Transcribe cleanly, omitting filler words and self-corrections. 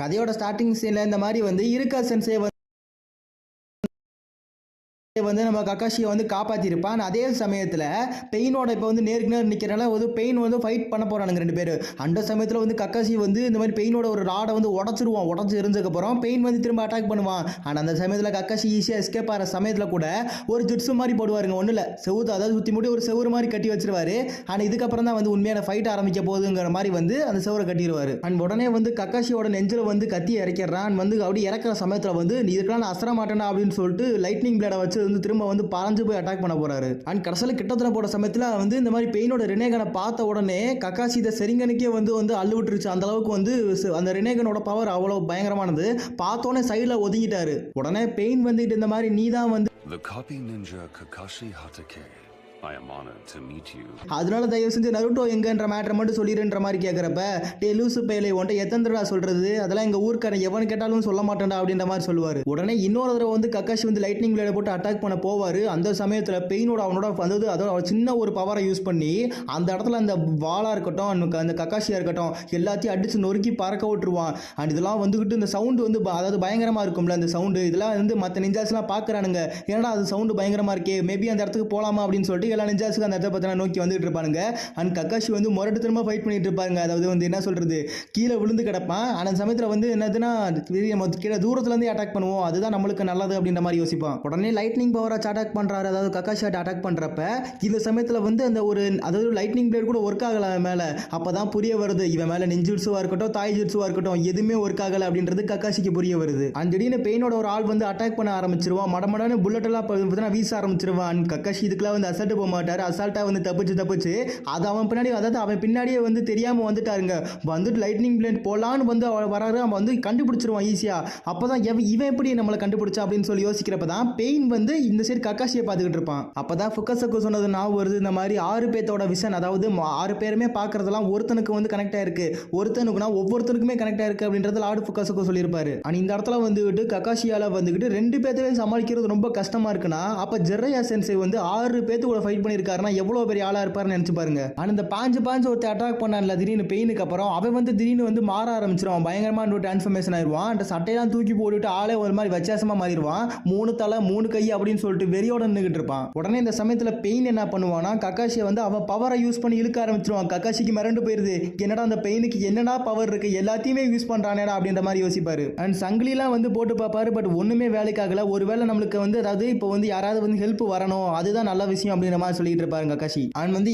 கதையோட ஸ்டார்டிங் சீன்ல இந்த மாதிரி வந்து இருக்கா சென்சே வந்து நம்ம கக்காஷியை வந்து காப்பாற்றிருப்பான். அதே சமயத்தில் பெயினோட இப்போ வந்து நேருக்கு நேர் நிற்கிறனால வந்து பெயின் வந்து ஃபைட் பண்ண போகிறானுங்க 2 பேர். அந்த சமயத்தில் வந்து கக்காஷி வந்து இந்த மாதிரி பெயினோட ஒரு ராடை வந்து உடச்சிருவான். உடச்சி எரிஞ்சதுக்கப்புறம் பெயின் வந்து திரும்ப அட்டாக் பண்ணுவான். ஆனால் அந்த சமயத்தில் கக்காஷி ஈஸியாக எஸ்கேப் ஆகிற சமயத்தில் கூட ஒரு ஜிட்ஸு மாதிரி போடுவாருங்க. ஒன்றும் இல்லை, செவுத்து அதாவது சுற்றி முடி ஒரு செவுறு மாதிரி கட்டி வச்சிருவாரு. ஆனால் இதுக்கப்புறம் தான் வந்து உண்மையான ஃபைட் ஆரம்பிக்க போகுதுங்கிற மாதிரி வந்து அந்த செவரை கட்டிடுவார். அண்ட் உடனே வந்து கக்காஷியோட நெஞ்சில் வந்து கத்தி இறக்கிறான். வந்து அப்படி இறக்குற சமயத்தில் வந்து இதுக்கெல்லாம் நான் அசர மாட்டேனா அப்படின்னு சொல்லிட்டு லைட்னிங் பிளேடை வச்சு வந்து திரும்ப வந்து பறஞ்சு போய் அட்டாக் பண்ண போறாரு. அண்ட் கடைசியில் கிட்டத்தட்ட போற சமயத்தில் வந்து இந்த மாதிரி பெயினோட ரினேகனை பார்த்த உடனே கக்காஷி இதை செரிங்கனுக்கே வந்து அள்ளு விட்டுருச்சு. அந்த அளவுக்கு வந்து அந்த ரினேகனோட பவர் அவ்வளவு பயங்கரமானது. பார்த்தோன்னே சைடில் ஒதுங்கிட்டாரு. உடனே பெயின் வந்துட்டு இந்த மாதிரி நீ தான் வந்து The copy ninja Kakashi Hatake. I am honored to meet you. அதனால தயவு செஞ்சு நருட்டோ எங்கன்ற மேட்டரை மட்டும் சொல்லிடுன்ற மாதிரி கேட்குறப்ப டே லூசு பேலை ஒன்றை எத்தனை சொல்றது, அதெல்லாம் எங்கள் ஊருக்காரன் எவனு கேட்டாலும் சொல்ல மாட்டேன்டா அப்படின்ற மாதிரி சொல்லுவார். உடனே இன்னொரு தடவை வந்து கக்காஷி வந்து லைட்னிங் பிளேடை போட்டு அட்டாக் பண்ண போவார். அந்த சமயத்தில் பெயினோட அவனோட வந்தது அதோட சின்ன ஒரு பவரை யூஸ் பண்ணி அந்த இடத்துல அந்த வாளாக இருக்கட்டும் அந்த கக்காஷியாக இருக்கட்டும் எல்லாத்தையும் அடித்து நொறுக்கி பறக்க விட்டுருவான். அண்ட் இதெல்லாம் வந்துக்கிட்டு இந்த சவுண்டு வந்து அதாவது பயங்கரமாக இருக்கும்ல அந்த சவுண்டு. இதெல்லாம் வந்து மற்ற நிஞ்சாஸ்லாம் பார்க்குறானுங்க, ஏன்னா அது சவுண்டு பயங்கரமாக இருக்கே, மேபி அந்த இடத்துக்கு போகலாமா அப்படின்னு சொல்லிட்டு எல்லா நிஞ்சாஸுக்கு அந்த இடத்த பார்த்தா நோக்கி வந்துட்டு இருப்பானுங்க. அண்ட் கக்காஷி வந்து முரட்டு திரும்ப ஃபைட் பண்ணிட்டு இருப்பாங்க. அதாவது வந்து என்ன சொல்றது, கீழே விழுந்து கிடப்பான். அந்த சமயத்தில் வந்து என்னதுன்னா கீழே தூரத்துலேருந்து அட்டாக் பண்ணுவோம், அதுதான் நம்மளுக்கு நல்லது அப்படின்ற மாதிரி யோசிப்பான். உடனே லைட்னிங் பவரை அட்டாக் பண்ணுறாரு, அதாவது கக்காஷி அட்டாக் பண்ணுறப்ப இந்த சமயத்தில் வந்து அந்த ஒரு அதாவது லைட்னிங் பிளேட் கூட ஒர்க் ஆகலை மேலே. அப்போ தான் புரிய வருது இவன் மேலே நிஞ்சுட்ஸுவாக இருக்கட்டும் தாய் ஜுட்ஸுவாக இருக்கட்டும் எதுவுமே ஒர்க் ஆகலை அப்படின்றது கக்காஷிக்கு புரிய வருது. அண்ட் திடீர்னு பெயினோட ஒரு ஆள் வந்து அட்டாக் பண்ண ஆரம்பிச்சிருவான். மடமடான புல்லட் எல்லாம் வீச ஆரம்பிச்சிருவான். கக்காஷி இதுக்கெல்லாம் வந்து அசட்டு போக மாட்டார். அசால்ட்டா வந்து தப்பிச்சு அது அவன் பின்னாடி அதாவது அவன் பின்னாடியே வந்து தெரியாம வந்துட்டாருங்க. வந்துட்டு லைட்னிங் பிளேட் போலான்னு வந்து வராரு. அவன் வந்து கண்டுபிடிச்சிருவான் ஈஸியா. அப்பதான் இவன் எப்படி நம்மளை கண்டுபிடிச்சா அப்படின்னு சொல்லி யோசிக்கிறப்ப தான் பெயின் வந்து இந்த சைடு கக்காஷியை பார்த்துக்கிட்டு இருப்பான். அப்பதான் ஃபுக்கசக்கு சொன்னது நான் வருது, இந்த மாதிரி 6 பேர்த்தோட விஷன், அதாவது 6 பேருமே பார்க்கறதெல்லாம் ஒருத்தனுக்கு வந்து கனெக்ட் ஆயிருக்கு, ஒருத்தனுக்குனா ஒவ்வொருத்தனுக்குமே கனெக்ட் ஆயிருக்கு அப்படின்றது லார்டு ஃபுக்கசக்கு சொல்லியிருப்பாரு. ஆனால் இந்த இடத்துல வந்துட்டு கக்காஷியால வந்துகிட்டு 2 பேர்த்தவே சமாளிக்கிறது ரொம்ப கஷ்டமா இருக்குன்னா அப்ப ஜெரையா சென்சே வந்து 6 பேர்த்து கூட ஃபைட் பண்ணியிருக்காருன்னா எவ்வளவு பெரிய ஆளா இருப்பாருன்னு நினைச்சு பாருங்க. ஆனா இந்த பாஞ்சு ஒருத்தர் அட்டாக் பண்ணான்ல திடீர்னு பெயினுக்கு அப்புறம் அவன் வந்து திடீர்னு வந்து மாற ஆரம்பிச்சிருவான். பயங்கரமா டிரான்ஸ்ஃபர்மேஷன் ஆயிடுவான். அந்த சட்டையெல்லாம் தூக்கி போட்டுட்டு ஆளே ஒரு மாதிரி வித்தியாசமா மாறிடுவான். 3 தலை 3 கை அப்படின்னு சொல்லிட்டு வெறியோட நின்றுகிட்டு இருப்பான். உடனே இந்த சமயத்துல பெயின் என்ன பண்ணுவானா கக்காஷியை வந்து அவன் பவரை யூஸ் பண்ணி இழுக்க ஆரம்பிச்சிருவான். கக்காஷிக்கு மிரண்டு போயிருது, என்னடா அந்த பெயினுக்கு என்னடா பவர் இருக்கு, எல்லாத்தையுமே யூஸ் பண்றானேடா அப்படின்ற மாதிரி யோசிப்பாரு. அண்ட் சங்கிலிலாம் வந்து போட்டு பார்ப்பாரு, பட் ஒண்ணுமே வேலைக்காகல. ஒருவேளை நம்மளுக்கு வந்து அதாவது இப்போ வந்து யாராவது வந்து ஹெல்ப் வரணும், அதுதான் நல்ல விஷயம் அப்படின்ற மாதிரி சொல்லிட்டு இருப்பாரு கக்காஷி. அண்ட் வந்து